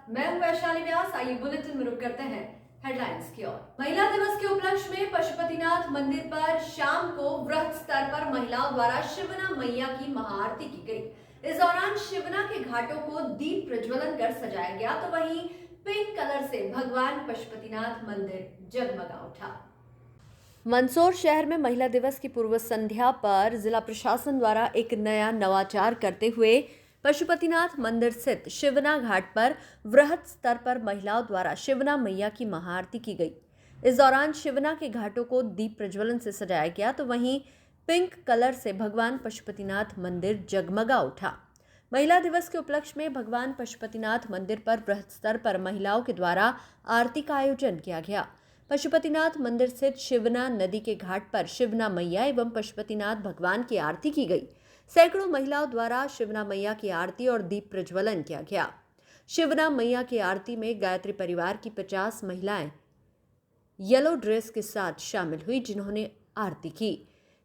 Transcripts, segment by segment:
मैं हूं वैशाली व्यास। आइए बुलेटिन में रुक करते हैं हेडलाइंस की ओर। महिला दिवस के उपलक्ष्य में पशुपतिनाथ मंदिर पर शाम को वृहत स्तर पर महिलाओं द्वारा शिवना मैया की महाआरती की गई। इस दौरान शिवना के घाटों को दीप प्रज्वलन कर सजाया गया, तो वहीं पिंक कलर से भगवान पशुपतिनाथ मंदिर जगमगा उठा। मंदसौर शहर में महिला दिवस की पूर्व संध्या पर जिला प्रशासन द्वारा एक नया नवाचार करते हुए पशुपतिनाथ मंदिर स्थित शिवना घाट पर वृहत स्तर पर महिलाओं द्वारा शिवना मैया की महाआरती की गई। इस दौरान शिवना के घाटों को दीप प्रज्वलन से सजाया गया, तो वहीं पिंक कलर से भगवान पशुपतिनाथ मंदिर जगमगा उठा। महिला दिवस के उपलक्ष्य में भगवान पशुपतिनाथ मंदिर पर वृहत स्तर पर महिलाओं के द्वारा आरती का आयोजन किया गया। पशुपतिनाथ मंदिर स्थित शिवना नदी के घाट पर शिवना मैया एवं पशुपतिनाथ भगवान की आरती की गई। सैकड़ों महिलाओं द्वारा शिवना मैया की आरती और दीप प्रज्वलन किया गया। शिवना मैया की आरती में गायत्री परिवार की 50 महिलाएं येलो ड्रेस के साथ शामिल हुई, जिन्होंने आरती की।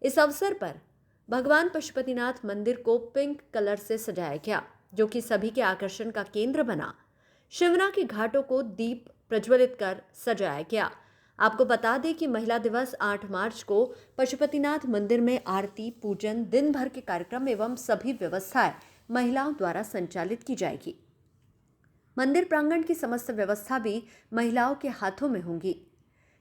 इस अवसर पर भगवान पशुपतिनाथ मंदिर को पिंक कलर से सजाया गया, जो कि सभी के आकर्षण का केंद्र बना। शिवना के घाटों को दीप प्रज्वलित कर सजाया गया। आपको बता दें कि महिला दिवस 8 मार्च को पशुपतिनाथ मंदिर में आरती, पूजन, दिन भर के कार्यक्रम एवं सभी व्यवस्थाएं महिलाओं द्वारा संचालित की जाएगी। मंदिर प्रांगण की समस्त व्यवस्था भी महिलाओं के हाथों में होंगी।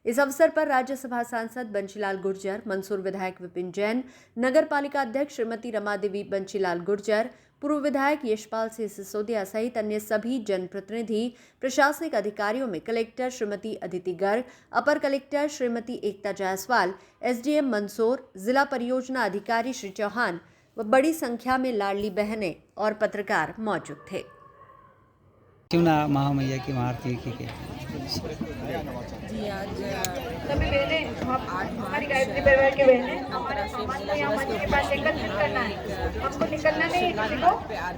इस अवसर पर राज्यसभा सांसद बंशीलाल गुर्जर, मंदसौर विधायक विपिन जैन, नगर पालिका अध्यक्ष श्रीमती रमा देवी बंशीलाल गुर्जर, पूर्व विधायक यशपाल सिंह सिसोदिया सहित अन्य सभी जनप्रतिनिधि, प्रशासनिक अधिकारियों में कलेक्टर श्रीमती अदिति गर्ग, अपर कलेक्टर श्रीमती एकता जायसवाल, एसडीएम मंदसौर, जिला परियोजना अधिकारी श्री चौहान व बड़ी संख्या में लाडली बहनें और पत्रकार मौजूद थे। शिवना महामैया की महाआरती की गई। जी, आज सभी बहनें, हमारी गायत्री परिवार की बहनें, सामान को यहाँ मंच के पास एकत्रित करना है। हमको निकलना नहीं है किसी को।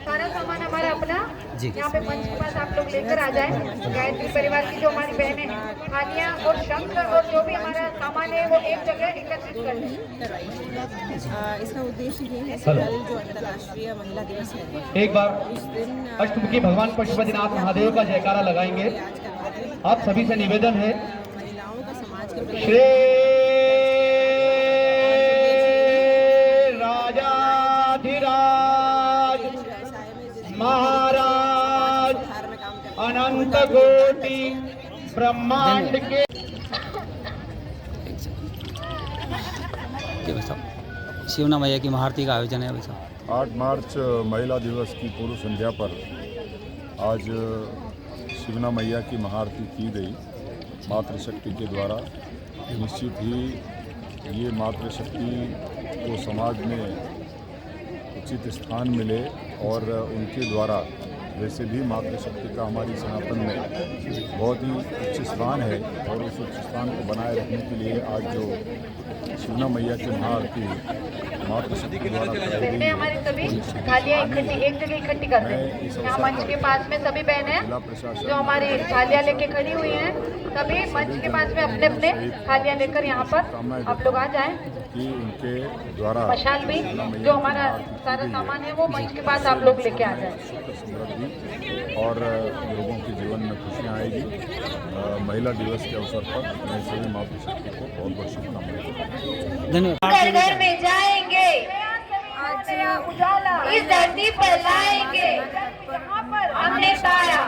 सारा सामान हमारा अपना यहाँ पे मंच के पास आप लोग लेकर आ जाएं। गायत्री परिवार की जो हमारी बहनें हैं, थालियाँ और शंख और जो भी हमारा सामान है वो एक जगह एकत्रित कर लें। इसका उद्देश्य ये है कि कल जो अंतर्राष्ट्रीय महिला दिवस है, एक बार उस दिन अष्टमुखी भगवान पशुपतिनाथ महादेव का जयकारा लगाएंगे। आप सभी से निवेदन है, महिलाओं का समाज के प्रति श्री राजाधिराज व्यवसाय में जिस महाराज सुधार में काम करते अनंत कोटि ब्रह्मांड के शिवना मैया की महाआरती का आयोजन है। वैसा 8 मार्च महिला दिवस की पूर्व संध्या पर आज शिवना मैया की महाआरती की गई मातृशक्ति के द्वारा। निश्चित ही ये मातृशक्ति को समाज में उचित स्थान मिले और उनके द्वारा, वैसे भी मातृशक्ति का हमारी सनातन में बहुत ही उच्च स्थान है और उस उच्च स्थान को बनाए रखने के लिए आज जो शिवना मैया की महाआरती मातृशक्ति के द्वारा कराई गई बहनें हमारी सभी थालियाँ एक जगह इकट्ठी कर दें। यहाँ मंच के पास में सभी बहनें जो हमारी थालियाँ लेके खड़ी हुई हैं, सभी मंच के पास में अपने अपने थालियाँ लेकर यहाँ पर आप लोग आ जाएं। कि उनके द्वारा मशाल भी जो हमारा सारा सामान है वो मंच के पास आप लोग लेके आ जाएं। सुख समृद्धि और लोगों के जीवन में खुशियाँ आएगी। महिला दिवस के अवसर पर मैं सभी मातृशक्ति को बहुत बहुत शुभकामनाएं। धन्यवाद। घर घर में जाएंगे, उजाला इस धरती पर लाएंगे। हमने पाया,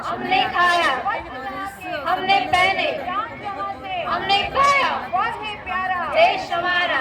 हमने खाया, हमने पहने, हमने खाया। देश हमारा,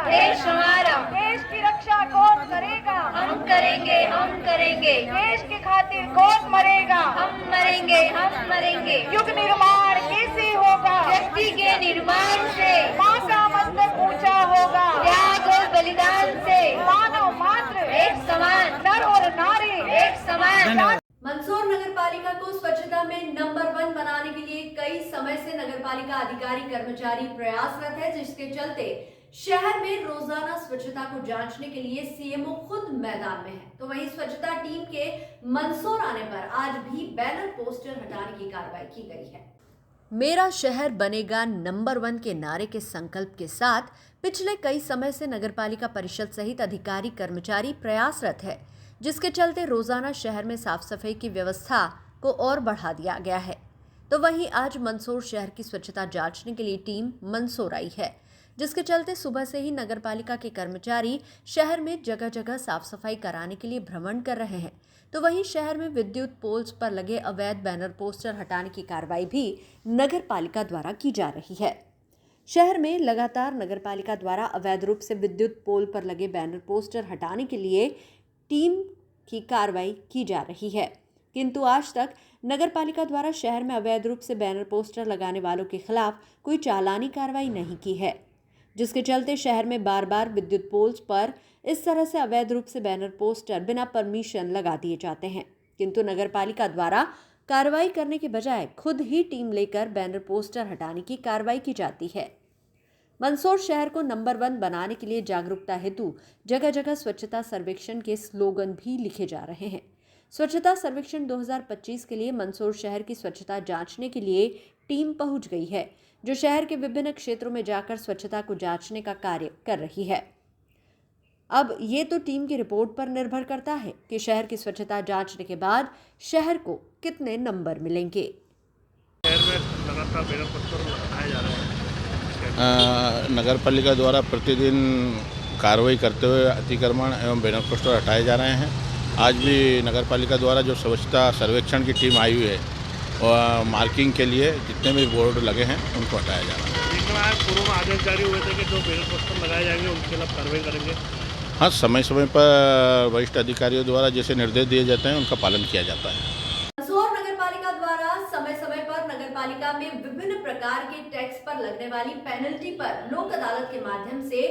देश हमारा, देश की रक्षा कौन करेगा? हम करेंगे, हम करेंगे। देश की खातिर कौन मरेगा? हम मरेंगे, हम मरेंगे। युग निर्माण कैसे होगा? व्यक्ति के निर्माण से, माँ का मस्तक ऊंचा होगा। त्याग और बलिदान से, मानव मात्र एक समान, नर और नारी एक समान। मंदसौर नगर पालिका को स्वच्छता में नंबर 1 बनाने के लिए कई समय से नगर पालिका अधिकारी कर्मचारी प्रयासरत है, जिसके चलते शहर में रोजाना स्वच्छता को जांचने के लिए सीएमओ खुद मैदान में है। तो वहीं स्वच्छता टीम के मंदसौर आने पर आज भी बैनर पोस्टर हटाने की कार्रवाई की गई है। मेरा शहर बनेगा नंबर 1 के नारे के संकल्प के साथ पिछले कई समय से नगरपालिका परिषद सहित अधिकारी कर्मचारी प्रयासरत है। जिसके चलते रोजाना शहर में साफ सफाई की व्यवस्था को और बढ़ा दिया गया है। तो वहीं आज मंदसौर शहर की स्वच्छता जांचने के लिए टीम मंदसौर आई है, जिसके चलते सुबह से ही नगरपालिका के कर्मचारी शहर में जगह जगह साफ सफाई कराने के लिए भ्रमण कर रहे हैं। तो वहीं शहर में विद्युत पोल्स पर लगे अवैध बैनर पोस्टर हटाने की कार्रवाई भी नगरपालिका द्वारा की जा रही है। शहर में लगातार नगरपालिका द्वारा अवैध रूप से विद्युत पोल पर लगे बैनर पोस्टर हटाने के लिए टीम की कार्रवाई की जा रही है, किंतु आज तक नगरपालिका द्वारा शहर में अवैध रूप से बैनर पोस्टर लगाने वालों के खिलाफ कोई चालानी कार्रवाई नहीं की है, जिसके चलते शहर में बार बार विद्युत पोल्स पर इस तरह से अवैध रूप से बैनर पोस्टर बिना परमिशन लगा दिए जाते हैं, किंतु नगरपालिका द्वारा कार्रवाई करने के बजाय खुद ही टीम लेकर बैनर पोस्टर हटाने की कार्रवाई की जाती है। मंदसौर शहर को नंबर 1 बनाने के लिए जागरूकता हेतु जगह जगह स्वच्छता सर्वेक्षण के स्लोगन भी लिखे जा रहे हैं। स्वच्छता सर्वेक्षण 2025 के लिए मंदसौर शहर की स्वच्छता जांचने के लिए टीम पहुंच गई है, जो शहर के विभिन्न क्षेत्रों में जाकर स्वच्छता को जांचने का कार्य कर रही है। अब ये तो टीम की रिपोर्ट पर निर्भर करता है कि शहर की स्वच्छता जांचने के बाद शहर को कितने नंबर मिलेंगे। शहर में लगातार बैनर पोस्टर हटाए जा रहे हैं। नगर पालिका द्वारा प्रतिदिन कार्रवाई करते हुए अतिक्रमण एवं बैनर पोस्टर हटाए जा रहे हैं। आज भी नगर पालिका द्वारा जो स्वच्छता सर्वेक्षण की टीम आई हुई है और मार्किंग के लिए जितने भी बोर्ड लगे हैं उनको हटाया जा रहा है। लेकिन आज पूर्व में आदेश जारी हुए थे कि जो बैनर पोस्टर लगाए जाएंगे उनके खिलाफ कार्रवाई करेंगे। हाँ, समय समय पर वरिष्ठ अधिकारियों द्वारा जैसे निर्देश दिए जाते हैं उनका पालन किया जाता है। मंदसौर नगरपालिका द्वारा समय समय पर नगरपालिका में विभिन्न प्रकार के टैक्स पर लगने वाली पेनल्टी पर लोक अदालत के माध्यम से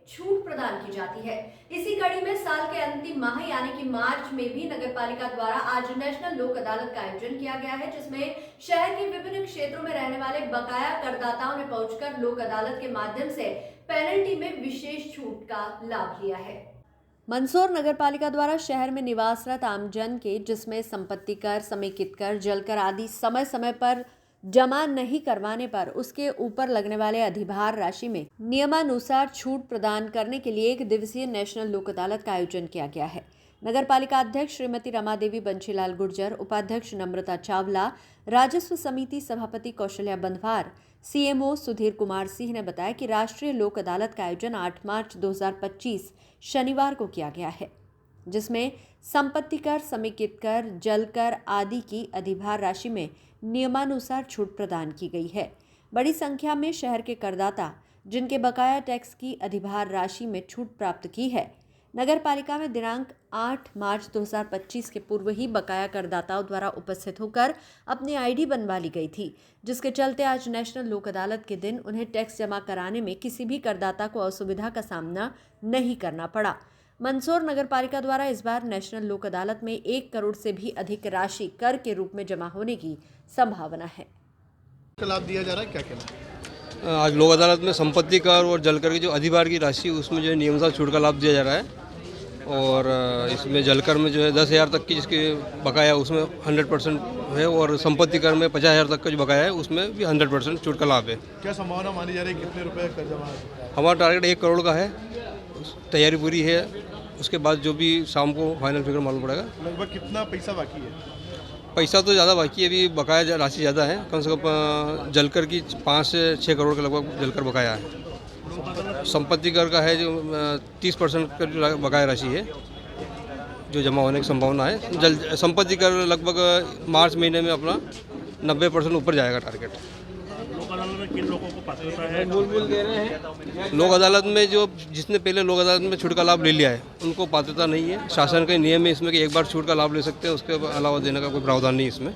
छूट प्रदान की जाती है। इसी कड़ी में साल के अंतिम माह यानी कि मार्च में भी नगरपालिका द्वारा आज नेशनल लोक अदालत का आयोजन किया गया है, जिसमें शहर के विभिन्न क्षेत्रों में रहने वाले बकाया करदाताओं ने पहुंचकर लोक अदालत के माध्यम से पेनल्टी में विशेष छूट का लाभ लिया है। मंदसौर नगरपालिका द्वारा शहर में निवासरत आमजन के, जिसमें संपत्ति कर, समेकित कर, जलकर आदि समय समय पर जमा नहीं करवाने पर उसके ऊपर लगने वाले अधिभार राशि में नियमानुसार छूट प्रदान करने के लिए 1 दिवसीय नेशनल लोक अदालत का आयोजन किया गया है। नगरपालिका अध्यक्ष श्रीमती रमादेवी बंशीलाल गुर्जर, उपाध्यक्ष नम्रता चावला, राजस्व समिति सभापति कौशल्या बंधवार, सीएमओ सुधीर कुमार सिंह ने बताया कि राष्ट्रीय लोक अदालत का आयोजन 8 मार्च 2025 शनिवार को किया गया है, जिसमें संपत्ति कर, समेकित कर, जल कर आदि की अधिभार राशि में नियमानुसार छूट प्रदान की गई है। बड़ी संख्या में शहर के करदाता जिनके बकाया टैक्स की अधिभार राशि में छूट प्राप्त की है, नगर पालिका में दिनांक 8 मार्च 2025 के पूर्व ही बकाया करदाताओं द्वारा उपस्थित होकर अपनी आईडी बनवा ली गई थी, जिसके चलते आज नेशनल लोक अदालत के दिन उन्हें टैक्स जमा कराने में किसी भी करदाता को असुविधा का सामना नहीं करना पड़ा। मंदसौर नगरपालिका द्वारा इस बार नेशनल लोक अदालत में 1 करोड़ से भी अधिक राशि कर के रूप में जमा होने की संभावना है। लाभ दिया जा रहा है, क्या कहना है? आज लोक अदालत में संपत्ति कर और जलकर की जो अधिभार की राशि उसमें जो है नियमानुसार छूट का लाभ दिया जा रहा है, और इसमें जलकर में जो है 10,000 तक की जिसके बकाया उसमें 100% है, और संपत्ति कर में 50,000 तक का जो बकाया है उसमें भी 100% छूट का लाभ है। क्या संभावना मानी जा रही है, कितने रुपए कर जमा है? हमारा टारगेट 1 करोड़ का है, तैयारी पूरी है। उसके बाद जो भी शाम को फाइनल फिगर मालूम पड़ेगा। लगभग कितना पैसा बाकी है? पैसा तो ज़्यादा बाकी है, अभी बकाया राशि ज़्यादा है, कम से कम जलकर की 5 से 6 करोड़ के लगभग जलकर बकाया है। संपत्ति कर का है जो 30% का बकाया राशि है जो जमा होने की संभावना है। संपत्ति कर लगभग मार्च महीने में अपना 90% ऊपर जाएगा टारगेट। लोक अदालत में किन लोगों को पात्रता है? लोक अदालत में जो जिसने पहले लोक अदालत में छूट का लाभ ले लिया है उनको पात्रता नहीं है। शासन का नियम है इसमें कि एक बार छूट का लाभ ले सकते हैं, उसके अलावा देने का कोई प्रावधान नहीं इसमें।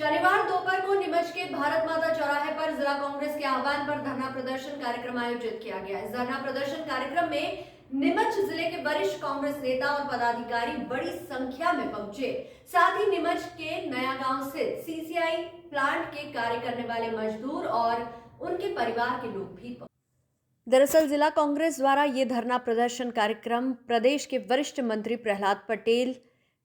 शनिवार दोपहर को नीमच के भारत माता चौराहे पर जिला कांग्रेस के आह्वान पर धरना प्रदर्शन कार्यक्रम आयोजित किया गया। इस धरना प्रदर्शन कार्यक्रम में नीमच जिले के वरिष्ठ कांग्रेस नेता और पदाधिकारी बड़ी संख्या में पहुंचे। साथ ही नीमच के नया गांव स्थित सीसीआई प्लांट के कार्य करने वाले मजदूर और उनके परिवार के लोग भी पहुंचे। दरअसल जिला कांग्रेस द्वारा ये धरना प्रदर्शन कार्यक्रम प्रदेश के वरिष्ठ मंत्री प्रहलाद पटेल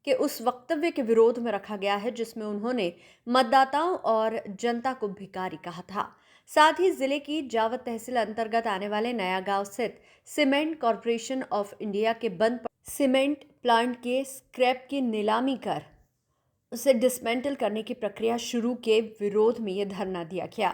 के उस वक्तव्य के विरोध में रखा गया है जिसमें उन्होंने मतदाताओं और जनता को भिखारी कहा था। साथ ही जिले की जावत तहसील अंतर्गत आने वाले नया गांव स्थित सीमेंट कॉरपोरेशन ऑफ इंडिया के बंद पर सीमेंट प्लांट के स्क्रैप की नीलामी कर उसे डिसमेंटल करने की प्रक्रिया शुरू के विरोध में यह धरना दिया गया।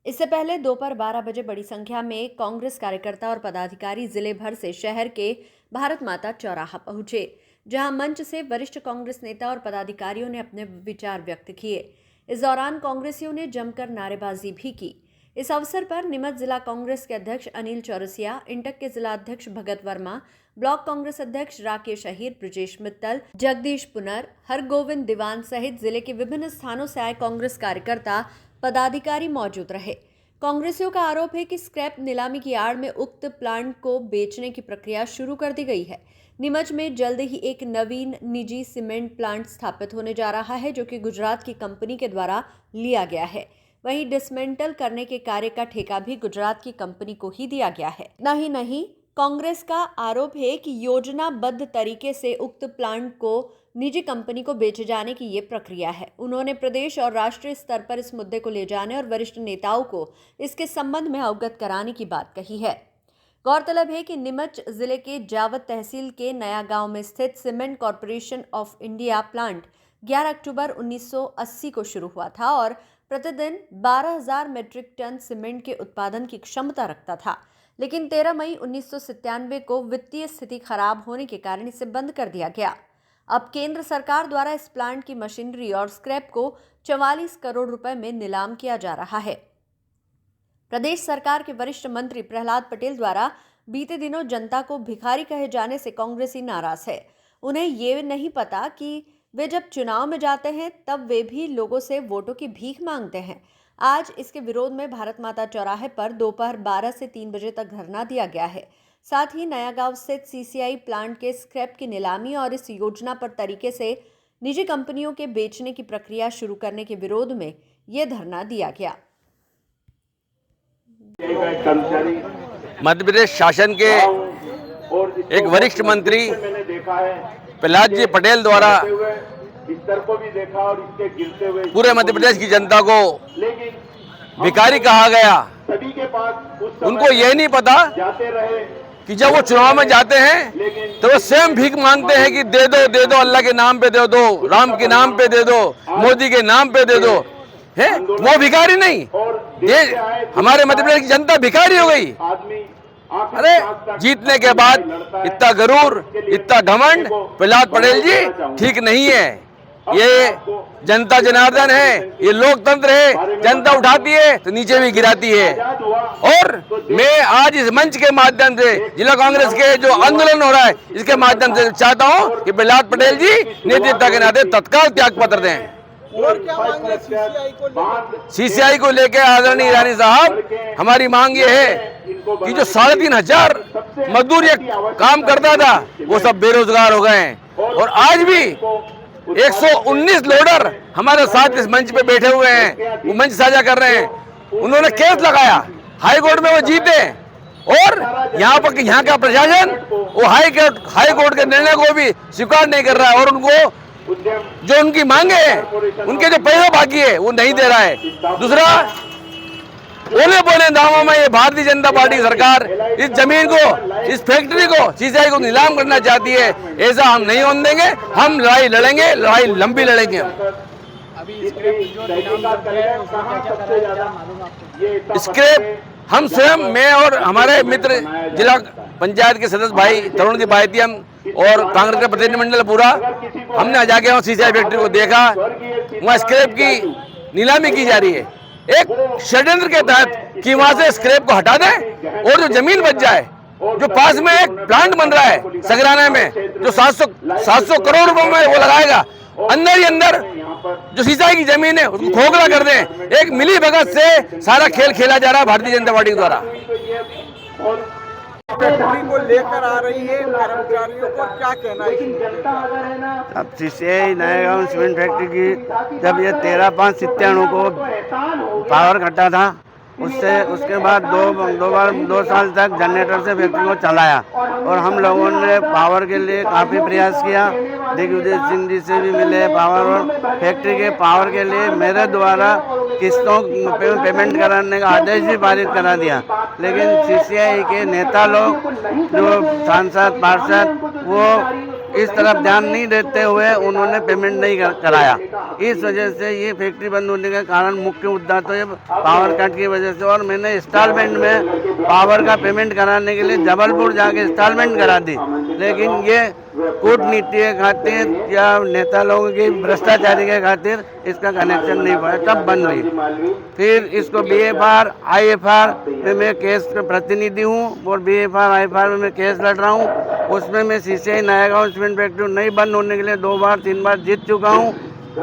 इससे पहले दोपहर 12 बजे बड़ी संख्या में कांग्रेस कार्यकर्ता और पदाधिकारी जिले भर से शहर के भारत माता चौराहा पहुंचे, जहां मंच से वरिष्ठ कांग्रेस नेता और पदाधिकारियों ने अपने विचार व्यक्त किए। इस दौरान कांग्रेसियों ने जमकर नारेबाजी भी की। इस अवसर पर नीमच जिला कांग्रेस के अध्यक्ष अनिल चौरसिया, इंटक के जिला अध्यक्ष भगत वर्मा, ब्लॉक कांग्रेस अध्यक्ष राकेश अहीर, ब्रजेश मित्तल, जगदीश पुनर, हरगोविंद दीवान सहित जिले के विभिन्न स्थानों से आए कांग्रेस कार्यकर्ता पदाधिकारी मौजूद रहे। कांग्रेसियों का आरोप है कि स्क्रैप नीलामी की आड़ में उक्त प्लांट को बेचने की प्रक्रिया शुरू कर दी गई है। नीमच में जल्द ही एक नवीन निजी सीमेंट प्लांट स्थापित होने जा रहा है, जो कि गुजरात की कंपनी के द्वारा लिया गया है। वहीं डिसमेंटल करने के कार्य का ठेका भी गुजरात की कंपनी को ही दिया गया है। नहीं, कांग्रेस का आरोप है कि योजनाबद्ध तरीके से उक्त प्लांट को निजी कंपनी को बेचे जाने की ये प्रक्रिया है। उन्होंने प्रदेश और राष्ट्रीय स्तर पर इस मुद्दे को ले जाने और वरिष्ठ नेताओं को इसके संबंध में अवगत कराने की बात कही है। गौरतलब है कि नीमच जिले के जावत तहसील के नया गांव में स्थित cement corporation of India plant 11 अक्टूबर 1980 को शुरू हुआ था और प्रतिदिन 12,000 मीट्रिक टन सीमेंट के उत्पादन की क्षमता रखता था। लेकिन 13 मई 1997 को वित्तीय स्थिति खराब होने के कारण इसे बंद कर दिया गया। अब केंद्र सरकार द्वारा इस प्लांट की मशीनरी और स्क्रैप को 44 करोड़ रुपए में नीलाम किया जा रहा है। प्रदेश सरकार के वरिष्ठ मंत्री प्रहलाद पटेल द्वारा बीते दिनों जनता को भिखारी कहे जाने से कांग्रेसी नाराज है। उन्हें ये नहीं पता कि वे जब चुनाव में जाते हैं तब वे भी लोगों से वोटों की भीख मांगते हैं। आज इसके विरोध में भारत माता चौराहे पर दोपहर 12 से 3 बजे तक धरना दिया गया है। साथ ही नया गांव स्थित सीसीआई प्लांट के स्क्रैप की नीलामी और इस योजना पर तरीके से निजी कंपनियों के बेचने की प्रक्रिया शुरू करने के विरोध में यह धरना दिया गया। मध्य प्रदेश शासन के एक वरिष्ठ मंत्री प्रहलाद जी पटेल द्वारा पूरे मध्य प्रदेश की जनता को भिखारी कहा गया। उनको यह नहीं पता कि जब वो चुनाव में जाते हैं तो वो स्वयं भीख मांगते हैं कि दे दो, अल्लाह के नाम पे दे दो, राम के नाम पे दे दो, मोदी के नाम पे दे दो। है वो भिखारी नहीं, ये हमारे मध्य प्रदेश की जनता भिखारी हो गई। अरे जीतने के बाद इतना गरूर, इतना घमंड प्रहलाद पटेल जी ठीक नहीं है। ये जनता जनार्दन है, ये लोकतंत्र है। जनता उठाती है तो नीचे भी गिराती है। और मैं आज इस मंच के माध्यम से जिला कांग्रेस के जो आंदोलन हो रहा है इसके माध्यम से चाहता हूं कि प्रहलाद पटेल जी नेतृत्व के नाते तत्काल त्याग पत्र दें। और क्या मांग है सीसीआई को लेकर आदरणीय ईरानी साहब, हमारी मांग ये है कि जो 3,500 मजदूर ये काम करता था वो सब बेरोजगार हो गए हैं। और आज भी 119 लोडर हमारे साथ इस मंच पे बैठे हुए हैं, वो मंच साझा कर रहे हैं। उन्होंने केस लगाया, हाई कोर्ट में वो जीते और यहाँ का प्रशासन वो हाई कोर्ट के निर्णय को भी स्वीकार नहीं कर रहा है और उनको जो उनकी मांगे हैं, उनके जो पैसे बाकी है वो नहीं दे रहा है। दूसरा, बोले बोले दामों में ये भारतीय जनता पार्टी सरकार इस जमीन को, इस फैक्ट्री को, सीसीआई को नीलाम करना चाहती है। ऐसा हम नहीं होने देंगे। हम लड़ाई लड़ेंगे, लड़ाई लंबी लड़ेंगे। स्क्रैप हम स्वयं, मैं और हमारे मित्र जिला पंचायत के सदस्य भाई तरुण जी भाईती हम और कांग्रेस का प्रतिनिधिमंडल पूरा, हमने जाके वहाँ सीसीआई फैक्ट्री को देखा। वहाँ स्क्रैप की नीलामी की जा रही है एक षड्यंत्र के तहत कि वहाँ से स्क्रैप को हटा दें और जो जमीन बच जाए। जो पास में एक प्लांट बन रहा है सगराना में, जो 700 करोड़ रुपए में वो लगाएगा, अंदर ही अंदर जो सिंचाई की जमीन है उसको खोखला कर दें। एक मिली भगत से सारा खेल खेला जा रहा है भारतीय जनता पार्टी द्वारा। फैक्ट्री को लेकर आ रही है कर्मचारियों को, क्या कहना है? अब सीसीआई नया गाँव सीमेंट फैक्ट्री की जब ये 13/5/97 को पावर कटा था, उसके बाद दो साल तक जनरेटर से फैक्ट्री को चलाया और हम लोगों ने पावर के लिए काफ़ी प्रयास किया। दिग्विजय सिंह जी से भी मिले पावर, और फैक्ट्री के पावर के लिए मेरे द्वारा किस्तों पेमेंट कराने का आदेश भी पारित करा दिया। लेकिन सीसीआई के नेता लोग, जो सांसद पार्षद, वो इस तरफ ध्यान नहीं देते हुए उन्होंने पेमेंट नहीं कराया। इस वजह से ये फैक्ट्री बंद होने का कारण मुख्य मुद्दा तो ये पावर कट की वजह से, और मैंने इंस्टॉलमेंट में पावर का पेमेंट कराने के लिए जबलपुर जाके इंस्टॉलमेंट करा दी, लेकिन ये कूटनीति के खातिर या नेता लोगों की भ्रष्टाचारी के खातिर इसका कनेक्शन नहीं पाया, तब बंद हुई। फिर इसको BFR IFR में मैं केस का प्रतिनिधि हूँ और BFR IFR में मैं केस लड़ रहा हूँ। उसमें मैं CCI नयागांव सीमेंट फैक्ट्री नहीं बंद होने के लिए 2 बार 3 बार जीत चुका हूँ।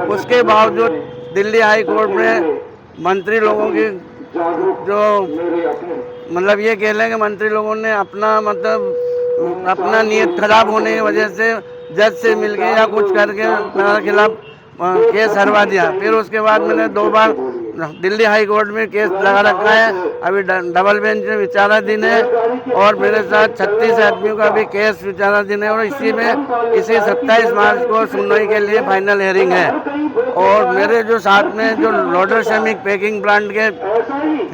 उसके बावजूद दिल्ली हाई कोर्ट में मंत्री लोगों की जो मतलब ये कह लें कि मंत्री लोगों ने अपना नियत खराब होने की वजह से जज से मिलके या कुछ करके मेरे खिलाफ केस हरवा दिया। फिर उसके बाद मैंने 2 बार दिल्ली हाई कोर्ट में केस लगा रखा है, अभी डबल बेंच में विचाराधीन है, और मेरे साथ 36 आदमियों का भी केस विचाराधीन है, और इसी 27 मार्च को सुनवाई के लिए फाइनल हियरिंग है। और मेरे जो साथ में जो लोडर श्रमिक पैकिंग प्लांट के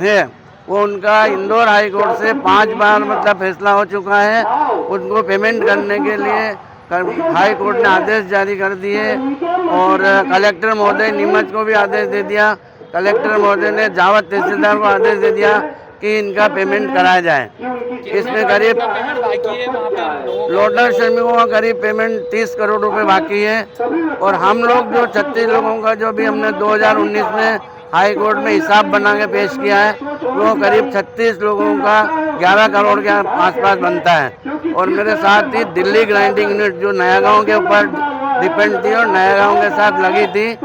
है वो उनका इंदौर हाई कोर्ट से 5 बार मतलब फैसला हो चुका है। उनको पेमेंट करने के लिए हाई कोर्ट ने आदेश जारी कर दिए, और कलेक्टर महोदय नीमच को भी आदेश दे दिया। कलेक्टर महोदय ने जावत तहसीलदार को आदेश दे दिया कि इनका पेमेंट कराया जाए। इसमें करीब लोडर श्रमिकों का करीब पेमेंट 30 करोड़ रुपए बाकी है, और हम लोग जो 36 लोगों का जो भी हमने 2019 में हाई कोर्ट में हिसाब बना के पेश किया है वो करीब 36 लोगों का 11 करोड़ के आसपास बनता है। और मेरे साथ ही दिल्ली ग्राइंडिंग यूनिट जो नयागांव के ऊपर डिपेंड थी और नयागांव के साथ लगी थी,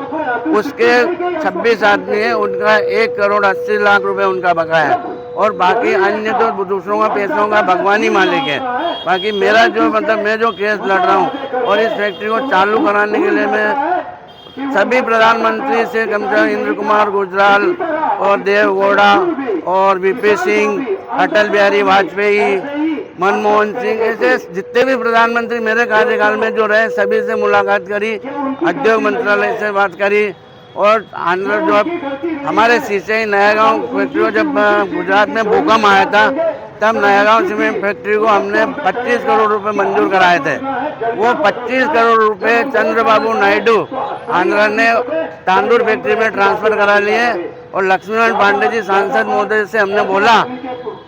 उसके 26 आदमी हैं, उनका 1 करोड़ 80 लाख रुपए उनका बकाया है, और बाकी अन्य तो दूसरों का पैसों का भगवान ही मालिक है। बाकी मेरा जो मतलब मैं जो केस लड़ रहा हूँ और इस फैक्ट्री को चालू कराने के लिए मैं सभी प्रधानमंत्री से कम से कम इंद्र कुमार गुजराल और देव गौड़ा और VP सिंह, अटल बिहारी वाजपेयी, मनमोहन सिंह, ऐसे जितने भी प्रधानमंत्री मेरे कार्यकाल में जो रहे सभी से मुलाकात करी, उद्योग मंत्रालय से बात करी, और आंध्र जो हमारे CCI नयागांव फैक्ट्री जब गुजरात में भूकंप आया था तब नयागांव सीमेंट फैक्ट्री को हमने 25 करोड़ रुपए मंजूर कराए थे। वो 25 करोड़ रुपए चंद्रबाबू नायडू आंध्र ने तांदूर फैक्ट्री में ट्रांसफर करा लिए, और लक्ष्मीनारायण पांडे जी सांसद महोदय से हमने बोला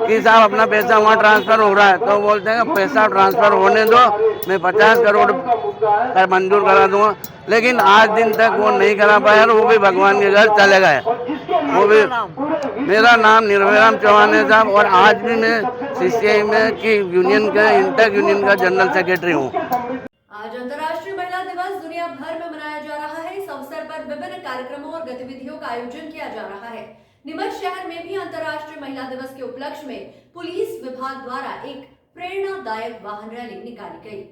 कि साहब अपना पैसा वहाँ ट्रांसफर हो रहा है, तो बोलते हैं पैसा ट्रांसफर होने दो, मैं 50 करोड़ का मंजूर करा दूंगा, लेकिन आज दिन तक वो नहीं करा पाया, और वो भी भगवान के घर चले गए। वो भी मेरा नाम निर्भयराम चौहान है साहब, और आज भी मैं CCI में की यूनियन का इंटर यूनियन का जनरल सेक्रेटरी हूँ। आज अंतर्राष्ट्रीय महिला दिवस दुनिया भर में मनाया जा रहा है। इस अवसर पर विभिन्न कार्यक्रमों और गतिविधियों का आयोजन किया जा रहा है। नीमच शहर में भी अंतर्राष्ट्रीय महिला दिवस के उपलक्ष्य में पुलिस विभाग द्वारा एक प्रेरणादायक वाहन रैली निकाली गई।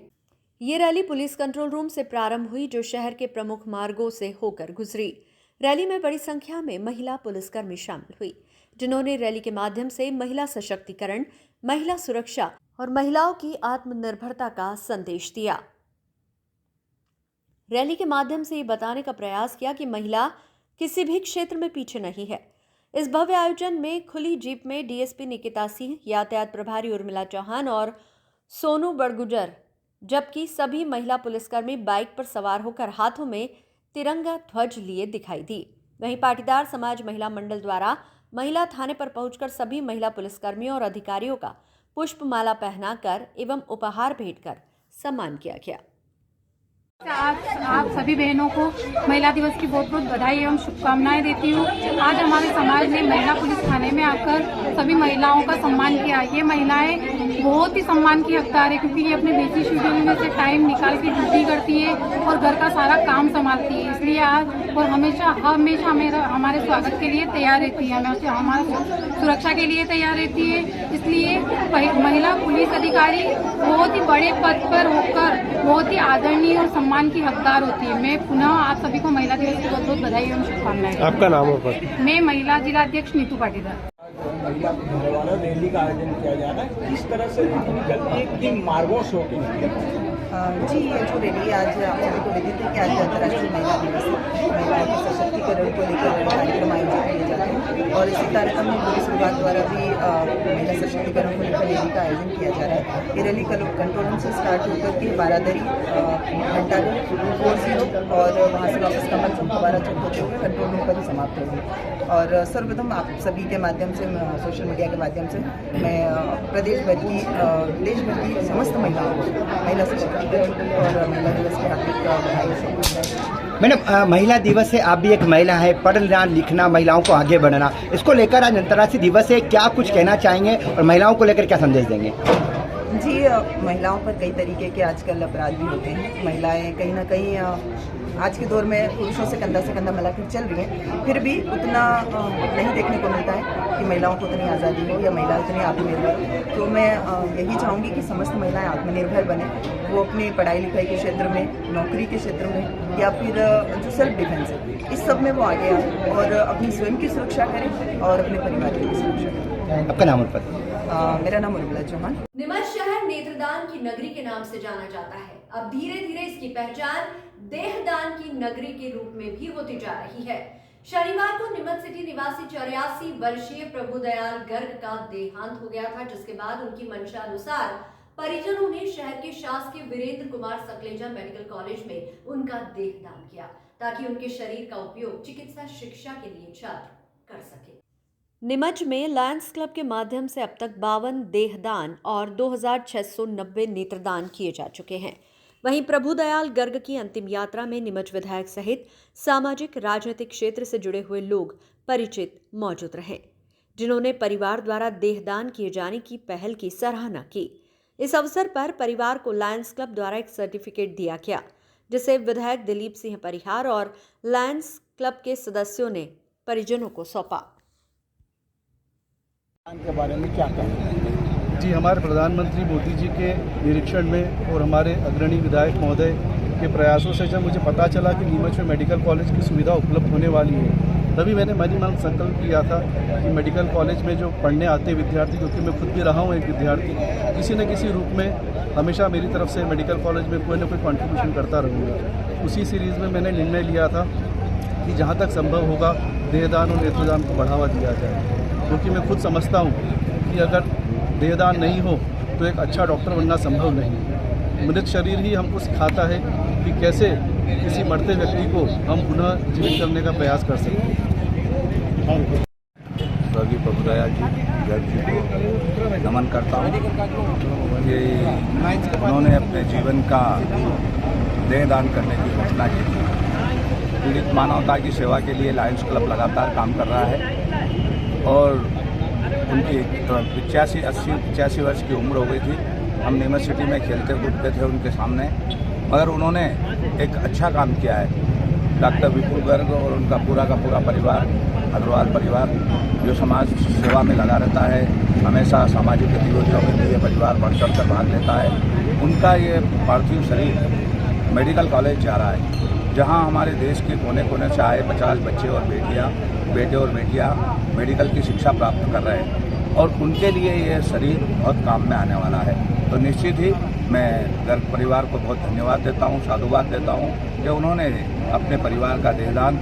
ये रैली पुलिस कंट्रोल रूम से प्रारंभ हुई, जो शहर के प्रमुख मार्गों से होकर गुजरी। रैली में बड़ी संख्या में महिला पुलिसकर्मी शामिल हुई, जिन्होंने रैली के माध्यम से महिला सशक्तिकरण, महिला सुरक्षा और महिलाओं की आत्मनिर्भरता का संदेश दिया। रैली के माध्यम से ये बताने का प्रयास किया कि महिला किसी भी क्षेत्र में पीछे नहीं है। इस भव्य आयोजन में खुली जीप में DSP निकिता सिंह, यातायात प्रभारी उर्मिला चौहान और सोनू बड़गुजर, जबकि सभी महिला पुलिसकर्मी बाइक पर सवार होकर हाथों में तिरंगा ध्वज लिए दिखाई दी। वहीं पाटीदार समाज महिला मंडल द्वारा महिला थाने पर पहुंचकर सभी महिला पुलिसकर्मियों और अधिकारियों का पुष्पमाला पहनाकर एवं उपहार भेंटकर सम्मान किया गया। आप सभी बहनों को महिला दिवस की बहुत बहुत बधाई एवं शुभकामनाएं देती हूँ। आज हमारे समाज ने महिला पुलिस थाने में आकर सभी महिलाओं का सम्मान किया। ये महिलाएं बहुत ही सम्मान की हकदार है, क्योंकि ये अपने बिजी शेड्यूल में से टाइम निकाल के ड्यूटी करती है और घर का सारा काम संभालती है। इसलिए आज और हमेशा हमारे स्वागत के लिए तैयार रहती है, हमारी सुरक्षा के लिए तैयार रहती है। इसलिए महिला पुलिस अधिकारी बहुत ही बड़े पद पर होकर बहुत ही आदरणीय और सम्मान की हकदार होती है। मैं पुनः आप सभी को महिला दिवस की बहुत बहुत बधाई एवं शुभकामनाएं। आपका नाम और पद? मैं महिला जिला अध्यक्ष नीतू पाटीदार। महिला द्वारा रैली का आयोजन किया जा रहा है, किस तरह से किन मार्गों से जी, ये जो रैली आज आप सभी को देती थी कि आज अंतर्राष्ट्रीय महिला दिवस है, महिलाओं के सशक्तिकरण को लेकर कार्यक्रम आयोजित किए जा थे और इसी कार्यक्रम में पुलिस विभाग द्वारा भी महिला सशक्तिकरण को लेकर रैली का आयोजन किया जा रहा है। ये रैली कंटोनमेंट से स्टार्ट होकर के बारादरी, घंटाघर, 40 और वहाँ से वापस कमल चौक, दोबारा चौक होते हुए कंटोनमेंट पर ही समाप्त होगी। और सर्वप्रथम आप सभी के माध्यम से, सोशल मीडिया के माध्यम से मैं प्रदेश भर की, देश भर की समस्त महिलाओं को महिला सशक्तिकरण और महिला दिवस की हार्दिक बधाई। मैडम, महिला दिवस है, आप भी एक महिला है, पढ़ना लिखना, महिलाओं को आगे बढ़ना, इसको लेकर आज अंतर्राष्ट्रीय दिवस है, क्या कुछ कहना चाहेंगे और महिलाओं को लेकर क्या संदेश देंगे? जी, महिलाओं पर कई तरीके के आजकल अपराध भी होते हैं। महिलाएं कहीं ना कहीं आज के दौर में पुरुषों से कंधा मिलाकर चल रही हैं, फिर भी उतना नहीं देखने को मिलता है कि महिलाओं को उतनी आज़ादी हो या महिला उतनी आत्मनिर्भर। तो मैं यही चाहूँगी कि समस्त महिलाएं आत्मनिर्भर बने, वो अपनी पढ़ाई लिखाई के क्षेत्र में, नौकरी के क्षेत्र में या फिर जो सेल्फ डिफेंस है, इस सब में वो आगे आए और अपनी स्वयं की सुरक्षा करें और अपने परिवार की भी सुरक्षा करें। आपका नाम और पता? मेरा नाम उर्मिला चौहान। नीमच शहर नेत्रदान की नगरी के नाम से जाना जाता है। अब धीरे धीरे इसकी पहचान देहदान की नगरी के रूप में भी होती जा रही है। शनिवार को नीमच सिटी निवासी 84 वर्षीय प्रभुदयाल गर्ग का देहांत हो गया था, जिसके बाद उनकी मंशा अनुसार परिजनों ने शहर के शासकीय वीरेंद्र कुमार सकलेजा मेडिकल कॉलेज में उनका देहदान किया, ताकि उनके शरीर का उपयोग चिकित्सा शिक्षा के लिए छात्र कर सके। नीमच में लायंस क्लब के माध्यम से अब तक 52 देहदान और 2690 नेत्रदान किए जा चुके हैं। वहीं प्रभुदयाल गर्ग की अंतिम यात्रा में नीमच विधायक सहित सामाजिक राजनीतिक क्षेत्र से जुड़े हुए लोग परिचित मौजूद रहे, जिन्होंने परिवार द्वारा देहदान किए जाने की पहल की सराहना की। इस अवसर पर परिवार को लायंस क्लब द्वारा एक सर्टिफिकेट दिया गया, जिसे विधायक दिलीप सिंह परिहार और लायंस क्लब के सदस्यों ने परिजनों को सौंपा। के बारे में क्या कहेंगे? जी, हमारे प्रधानमंत्री मोदी जी के निरीक्षण में और हमारे अग्रणी विधायक महोदय के प्रयासों से जब मुझे पता चला कि नीमच में मेडिकल कॉलेज की सुविधा उपलब्ध होने वाली है, तभी मैंने मन संकल्प किया था कि मेडिकल कॉलेज में जो पढ़ने आते विद्यार्थी, क्योंकि मैं खुद भी रहा हूँ एक विद्यार्थी, किसी न किसी रूप में हमेशा मेरी तरफ से मेडिकल कॉलेज में कोई ना कोई कॉन्ट्रीब्यूशन करता रहूँगा। उसी सीरीज़ में मैंने निर्णय लिया था कि जहाँ तक संभव होगा देहदान और नेत्रदान को बढ़ावा दिया जाए, क्योंकि मैं खुद समझता हूँ कि अगर देहदान नहीं हो तो एक अच्छा डॉक्टर बनना संभव नहीं है। मृत शरीर ही हमको सिखाता है कि कैसे किसी मरते व्यक्ति को हम पुनः जीवित करने का प्रयास कर सकते हैं। स्वर्गीय प्रभुदयाल जी गर्ग जी को नमन करता हूँ कि उन्होंने अपने जीवन का देहदान करने की घोषणा की थी। पीड़ित मानवता की सेवा के लिए लायंस क्लब लगातार काम कर रहा है और उनकी 85 वर्ष की उम्र हो गई थी। हम नीमच सिटी में खेलते कूदते थे उनके सामने, मगर उन्होंने एक अच्छा काम किया है। डॉक्टर विपुल गर्ग और उनका पूरा का पूरा परिवार, अग्रवाल परिवार, जो समाज सेवा में लगा रहता है, हमेशा सामाजिक गतिविधियों में ये परिवार बढ़ चढ़ कर भाग लेता है। उनका ये पार्थिव शरीर मेडिकल कॉलेज जा रहा है, जहाँ हमारे देश के कोने कोने से आए 50 बच्चे और बेटे और बेटियाँ मेडिकल की शिक्षा प्राप्त कर रहे हैं और उनके लिए ये शरीर बहुत काम में आने वाला है। तो निश्चित ही मैं गर्ग परिवार को बहुत धन्यवाद देता हूँ, साधुवाद देता हूँ कि उन्होंने अपने परिवार का देहदान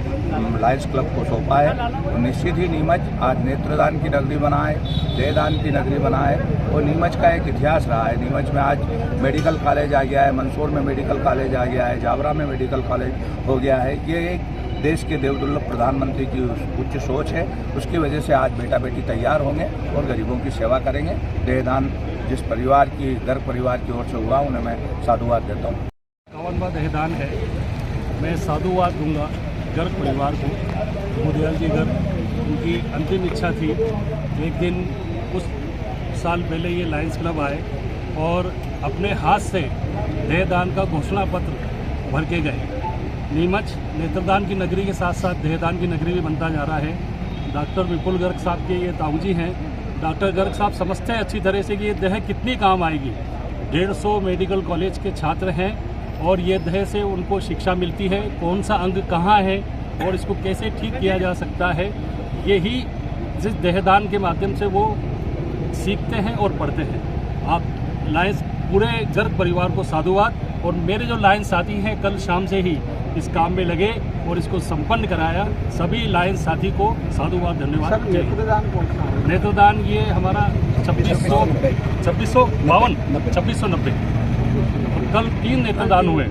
लायंस क्लब को सौंपा है। तो निश्चित ही नीमच आज नेत्रदान की नगरी बना है, देहदान की नगरी बना है और नीमच का एक इतिहास रहा है। नीमच में आज मेडिकल कॉलेज आ गया है, मंदसौर में मेडिकल कॉलेज आ गया है, जावरा में मेडिकल कॉलेज हो गया है। ये एक देश के देवदुर्लभ प्रधानमंत्री की उच्च सोच है, उसकी वजह से आज बेटा बेटी तैयार होंगे और गरीबों की सेवा करेंगे। देहदान जिस परिवार की, गर्ग परिवार की ओर से हुआ, उन्हें मैं साधुवाद देता हूँ। 51वां देहदान है। मैं साधुवाद दूंगा गर्ग परिवार को। प्रभुदयाल जी गर्ग, उनकी अंतिम इच्छा थी एक दिन, कुछ साल पहले ये लायंस क्लब आए और अपने हाथ से देहदान का घोषणा पत्र भर के गए। नीमच नेत्रदान की नगरी के साथ साथ देहदान की नगरी भी बनता जा रहा है। डॉक्टर विपुल गर्ग साहब के ये ताऊजी हैं। डॉक्टर गर्ग साहब समझते हैं अच्छी तरह से कि ये देह कितनी काम आएगी। 150 मेडिकल कॉलेज के छात्र हैं और ये देह से उनको शिक्षा मिलती है, कौन सा अंग कहाँ है और इसको कैसे ठीक किया जा सकता है, यही जिस देहदान के माध्यम से वो सीखते हैं और पढ़ते हैं। आप लायंस पूरे गर्ग परिवार को साधुवाद। और मेरे जो लायन साथी हैं कल शाम से ही इस काम में लगे और इसको संपन्न कराया। सभी लायन साथी को साधुवाद, धन्यवाद। नेत्रदान ये हमारा 2690 कल 3 नेत्रदान हुए।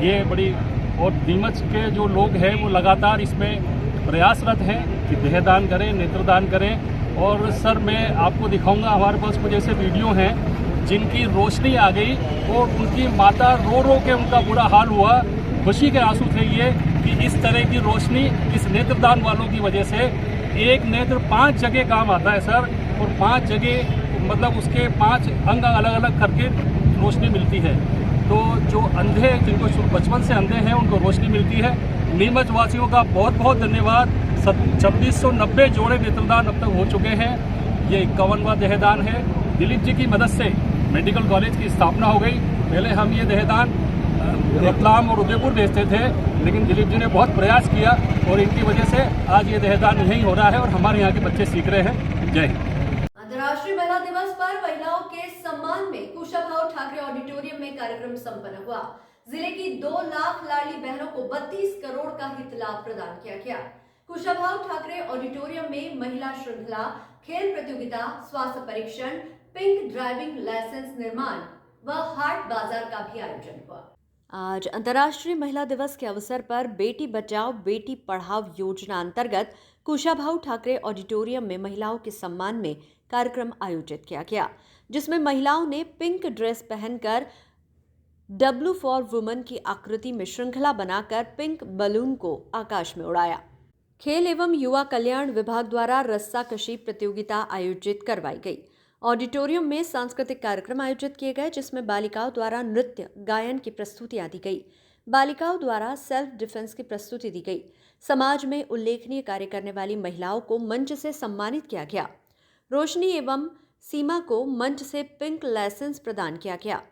ये बड़ी और नीमच के जो लोग हैं वो लगातार इसमें प्रयासरत हैं कि देहदान करें, नेत्रदान करें। और सर मैं आपको दिखाऊंगा, हमारे पास कुछ ऐसे वीडियो हैं जिनकी रोशनी आ गई और उनकी माता रो रो के उनका बुरा हाल हुआ। खुशी के आंसू थे ये कि इस तरह की रोशनी इस नेत्रदान वालों की वजह से एक नेत्र 5 जगह काम आता है सर, और 5 जगह मतलब उसके 5 अंग अलग अलग करके रोशनी मिलती है। तो जो अंधे, जिनको बचपन से अंधे हैं, उनको रोशनी मिलती है। नीमच वासियों का बहुत बहुत धन्यवाद। 2690 जोड़े नेत्रदान अब तक हो चुके हैं। ये 51वां देहदान है। दिलीप जी की मदद से मेडिकल कॉलेज की स्थापना हो गई। पहले हम ये देहदान रतलाम और उदयपुर भेजते थे, लेकिन दिलीप जी ने बहुत प्रयास किया और इनकी वजह से आज ये देहदान यहीं हो रहा है और हमारे यहाँ के बच्चे सीख रहे हैं। जय हिंद। अंतर्राष्ट्रीय महिला दिवस पर महिलाओं के सम्मान में कुशाभाऊ ठाकरे ऑडिटोरियम में कार्यक्रम संपन्न हुआ। जिले की 2 लाख लाडली बहनों को 32 करोड़ का हित लाभ प्रदान किया गया। कुशाभाऊ ठाकरे ऑडिटोरियम में महिला श्रृंखला, खेल प्रतियोगिता, स्वास्थ्य परीक्षण, पिंक ड्राइविंग लाइसेंस निर्माण व हाट बाजार का भी आयोजन हुआ। आज अंतर्राष्ट्रीय महिला दिवस के अवसर पर बेटी बचाओ बेटी पढ़ाओ योजना अंतर्गत कुशाभाऊ ठाकरे ऑडिटोरियम में महिलाओं के सम्मान में कार्यक्रम आयोजित किया गया, जिसमें महिलाओं ने पिंक ड्रेस पहनकर W फॉर वुमेन की आकृति में श्रृंखला बनाकर पिंक बलून को आकाश में उड़ाया। खेल एवं युवा कल्याण विभाग द्वारा रस्साकशी प्रतियोगिता आयोजित करवाई गई। ऑडिटोरियम में सांस्कृतिक कार्यक्रम आयोजित किए गए, जिसमें बालिकाओं द्वारा नृत्य गायन की प्रस्तुतियां दी गई। बालिकाओं द्वारा सेल्फ डिफेंस की प्रस्तुति दी गई। समाज में उल्लेखनीय कार्य करने वाली महिलाओं को मंच से सम्मानित किया गया। रोशनी एवं सीमा को मंच से पिंक लाइसेंस प्रदान किया गया।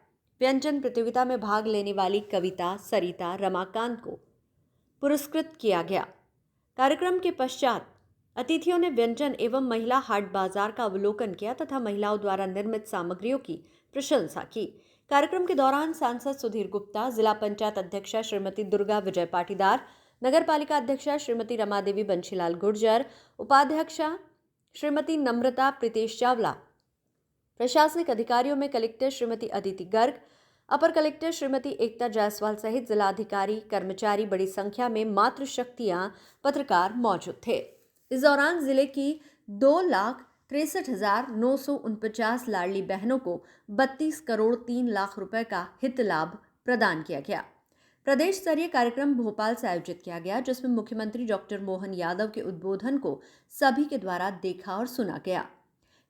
व्यंजन प्रतियोगिता में भाग लेने वाली कविता, सरिता, रमाकांत को पुरस्कृत किया गया। कार्यक्रम के पश्चात अतिथियों ने व्यंजन एवं महिला हाट बाजार का अवलोकन किया तथा महिलाओं द्वारा निर्मित सामग्रियों की प्रशंसा की। कार्यक्रम के दौरान सांसद सुधीर गुप्ता, जिला पंचायत अध्यक्षा श्रीमती दुर्गा विजय पाटीदार, नगर पालिका अध्यक्षा श्रीमती रमादेवी बंशीलाल गुर्जर, उपाध्यक्षा श्रीमती नम्रता प्रीतेश चावला, प्रशासनिक अधिकारियों में कलेक्टर श्रीमती अदिति गर्ग, अपर कलेक्टर श्रीमती एकता जायसवाल सहित जिलाधिकारी, कर्मचारी, बड़ी संख्या में मातृशक्तियां, पत्रकार मौजूद थे। इस दौरान जिले की 2,63,949 लाडली बहनों को 32 करोड़ 3 लाख रुपए का हित लाभ प्रदान किया गया। प्रदेश स्तरीय कार्यक्रम भोपाल से आयोजित किया गया, जिसमें मुख्यमंत्री डॉक्टर मोहन यादव के उद्बोधन को सभी के द्वारा देखा और सुना गया।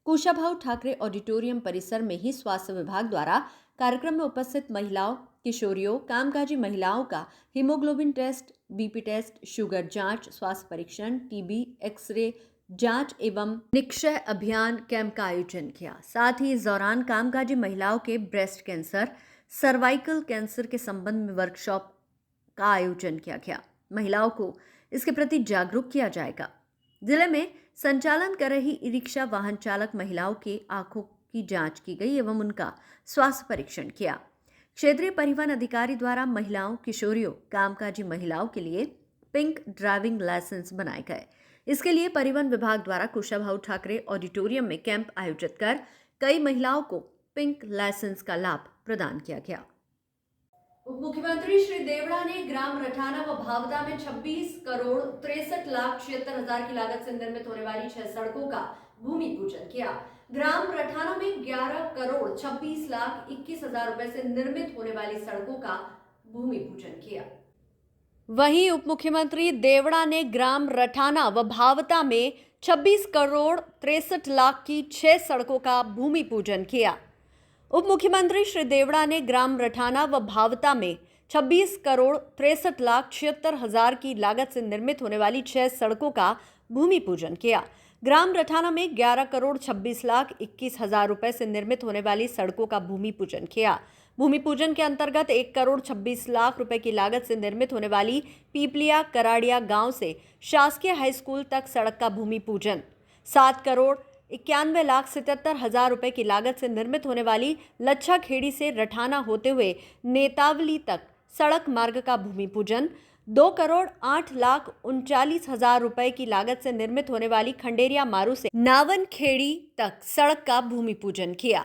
कुशाभाऊ ठाकरे ऑडिटोरियम परिसर में ही स्वास्थ्य विभाग द्वारा कार्यक्रम में उपस्थित महिलाओं, किशोरियों, कामकाजी महिलाओं का haemoglobin test, BP test, sugar जांच, स्वास्थ्य परीक्षण, टीबी, एक्सरे जांच एवं निक्षय अभियान कैंप का आयोजन किया। साथ ही इस दौरान कामकाजी महिलाओं के ब्रेस्ट कैंसर, सर्वाइकल कैंसर के संबंध में वर्कशॉप का आयोजन किया गया। महिलाओं को इसके प्रति जागरूक किया जाएगा। जिले में संचालन कर रही ई रिक्शा वाहन चालक महिलाओं के आंखों की जांच की गई एवं उनका स्वास्थ्य परीक्षण किया। क्षेत्रीय परिवहन अधिकारी द्वारा महिलाओं, किशोरियों, कामकाजी महिलाओं के लिए पिंक ड्राइविंग लाइसेंस बनाए गए। इसके लिए परिवहन विभाग द्वारा कुशाभाऊ ठाकरे ऑडिटोरियम में कैंप आयोजित कर कई महिलाओं को पिंक लाइसेंस का लाभ प्रदान किया गया। उप मुख्यमंत्री श्री देवड़ा ने ग्राम रठाना व भावदा में 26 करोड़ 63,76,000 की लागत से निर्मित होने वाली 6 सड़कों का भूमि पूजन किया। ग्राम रठाना में 11 करोड़ 26,21,000 रुपए से निर्मित होने वाली सड़कों का भूमि पूजन किया। वहीं उप मुख्यमंत्री देवड़ा ने ग्राम रठाना व भावता में 26 करोड़ 63 लाख की 6 सड़कों का भूमि पूजन किया। उप मुख्यमंत्री श्री देवड़ा ने ग्राम रठाना व भावता में 26 करोड़ 63,76,000 की लागत से निर्मित होने वाली 6 सड़कों का भूमि पूजन किया। ग्राम रठाना में 11 करोड़ 26,21,000 रुपए से निर्मित होने वाली सड़कों का भूमि पूजन किया। भूमि पूजन के अंतर्गत 1 करोड़ 26 लाख रुपए की लागत से निर्मित होने वाली पीपलिया कराड़िया गांव से शासकीय हाई स्कूल तक सड़क का भूमि पूजन, 7 करोड़ 91,77,000 रुपए की लागत से निर्मित होने वाली लच्छा खेड़ी से रठाना होते हुए नेतावली तक सड़क मार्ग का भूमि पूजन, 2,08,39,000 रुपए की लागत से निर्मित होने वाली खंडेरिया मारू से नावन खेड़ी तक सड़क का भूमि पूजन किया।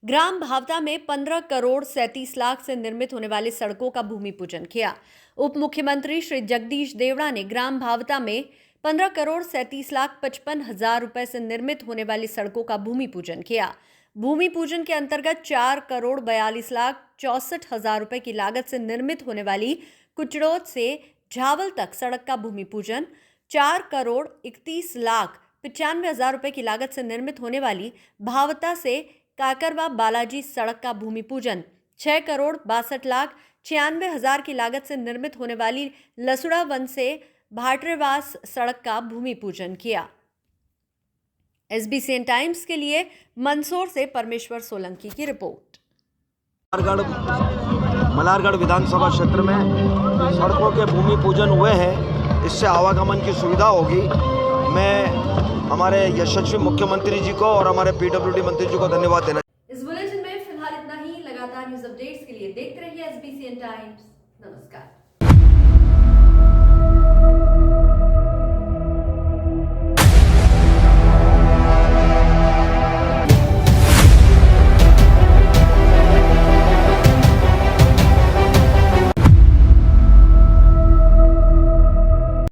ग्राम भावता में 15,37,00,000 से निर्मित होने वाली सड़कों का भूमि पूजन किया। उप मुख्यमंत्री श्री जगदीश देवड़ा ने ग्राम भावता में 15,37,55,000 रुपए से निर्मित होने वाली सड़कों का भूमि पूजन किया। भूमि पूजन के अंतर्गत 4,42,64,000 रुपए की लागत से निर्मित होने वाली कुचड़ोद से झावल तक सड़क का भूमि पूजन, 4,31,95,000 रुपए की लागत से निर्मित होने वाली भावता से काकरवा बालाजी सड़क का भूमि पूजन, 6,62,96,000 की लागत से निर्मित होने वाली लसुड़ा वन से भाटरेवास सड़क का भूमि पूजन किया। SBCN टाइम्स के लिए मंदसौर से परमेश्वर सोलंकी की रिपोर्ट। मल्हारगढ़ विधानसभा क्षेत्र में सड़कों के भूमि पूजन हुए हैं, इससे आवागमन की सुविधा होगी। मैं हमारे यशस्वी मुख्यमंत्री जी को और हमारे PWD मंत्री जी को धन्यवाद देना। इस बुलेटिन में फिलहाल इतना ही। लगातार न्यूज अपडेट्स के लिए देखते रहिए SBCN टाइम्स। नमस्कार।